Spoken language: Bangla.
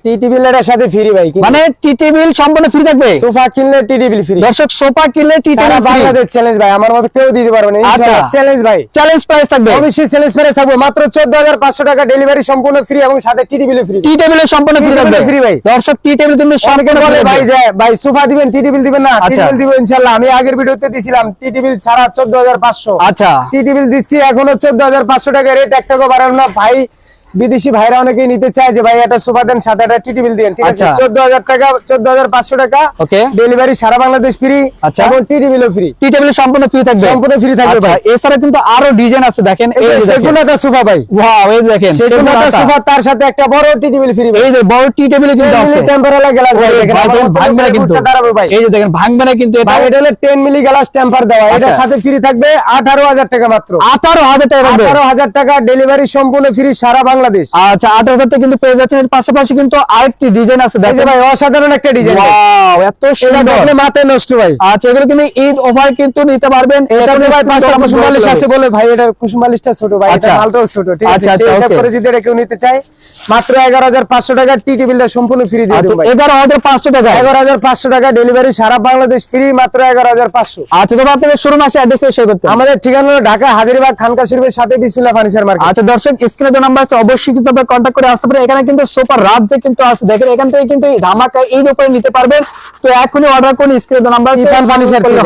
টিটি বিলের সাথে ফ্রি ভাই, মানে টিটি বিল সম্পূর্ণ ফ্রি থাকবে। সোফা কিনলে টিটি বিল ফ্রি। দর্শক সোফা কিনলে টিটি বিল ফ্রি। বাংলাদেশ চ্যালেঞ্জ ভাই, আমার মতো কেউ দিতে পারবে না। আচ্ছা চ্যালেঞ্জ ভাই, চ্যালেঞ্জ প্রাইস থাকবে, অবশ্যই চ্যালেঞ্জ প্রাইস থাকবে। মাত্র 14500 টাকা, ডেলিভারি সম্পূর্ণ ফ্রি এবং সাথে টিটি বিল ফ্রি। টিটি বিল সম্পূর্ণ ফ্রি থাকবে ফ্রি ভাই। দর্শক টিটি বিল কিন্তু অনেকে বলে ভাই যে ভাই সোফা দিবেন টিটি বিল দিবেন না, টিটি আচ্ছা। বিল দিব ইনশাআল্লাহ। আমি আগের ভিডিওতে দিছিলাম টিটি বিল ছাড়া 14500। আচ্ছা টিটি বিল দিচ্ছি এখনো 14500 টাকা রেট, 1 টাকা বাড়ানো না ভাই। বিদেশি ভাইরা অনেকেই নিতে চায় যে ভাই একটা সোফা দেন, সাথে একটা টিটি বিল দেন, ঠিক আছে? আচ্ছা। 14000 টাকা, 14500 টাকা, ওকে। ডেলিভারি সারা বাংলাদেশ ফ্রি। আচ্ছা। এবং টিটি বিলও ফ্রি। টিটি বিল সম্পূর্ণ ফ্রি থাকবে, সম্পূর্ণ ফ্রি থাকবে আচ্ছা ভাই। এছাড়া কিন্তু আরো ডিজাইন আছে, দেখেন এই যে দেখেন সেগুনাটা সোফা ভাই, ওয়াও এই দেখেন সেগুনাটা সোফা, তার সাথে একটা বড় টিটি বিল ফ্রি। এই যে বড় টিটি বিল কিন্তু আছে, টেম্পারেলা গ্লাস ভাই, দেখেন আমার মতো ভাঙবে না কিন্তু, দাঁড়াবে ভাই। এই যে দেখেন ভাঙবে না কিন্তু, এটা ভাই এটা হলো 10 মিলি গ্লাস টেম্পার দেওয়া, এটার সাথে ফ্রি থাকবে 18000 টাকা মাত্র। 18000 টাকা থাকবে, 18000 টাকা, ডেলিভারি সম্পূর্ণ ফ্রি সারা বাংলাদেশ। আচ্ছা 8000 টাকা কিন্তু পেয়ে যাচ্ছেন। এর পাশাপাশি কিন্তু আরেকটি ডিজাইন আছে, এই যে দেখেন ভাই অসাধারণ একটা ডিজাইন, ওয়াও এত এটা সুন্দর, দেখলে মাথায় নষ্ট ভাই। আচ্ছা এগুলো কিন্তু ঈদ অফার কিন্তু নিতে পারবেন। এটা এখনই ভাই কিন্তু 5টা আমার কুসুম বালিশ দরকার আছে বলে ভাই, এটার কুসুম বালিশটা ছোট ভাই, এটা আচ্ছা। মালটাও ছোট, ঠিক আছে? আচ্ছা, সেই হিসাব ওকে। করে যদি এটা কেউ নিতে চায়, মাত্র 11500 টাকা টিটি বিলটা সম্পূর্ণ ফ্রি দিয়ে দেব ভাই। 11500 টাকা, 11500 টাকা, ডেলিভারি সারা বাংলাদেশ ফ্রি, মাত্র 11500। আচ্ছা তবে আপনাদের শোরুম আসে অ্যাড্রেসটা শেয়ার করতে। আমাদের ঠিকানা হলো ঢাকা হাজারীবাগ খানকা শরীফের সাথে বিসমিল্লাহ ফার্নিচার মার্কেট। আচ্ছা দর্শক স্ক্রিনে যে নাম্বার আছে অবশ্যই কিন্তু আপনারা কন্টাক্ট করে আসতে পারেন। এখানে কিন্তু সোফার রাজ্যে কিন্তু আছে, দেখেন এখান থেকে কিন্তু এই ধামাকা ঈদ উপরে নিতে পারবেন। তো এখনই অর্ডার করুন, স্ক্রিনে যে নাম্বার আছে ইরফান ফার্নিচার থেকে।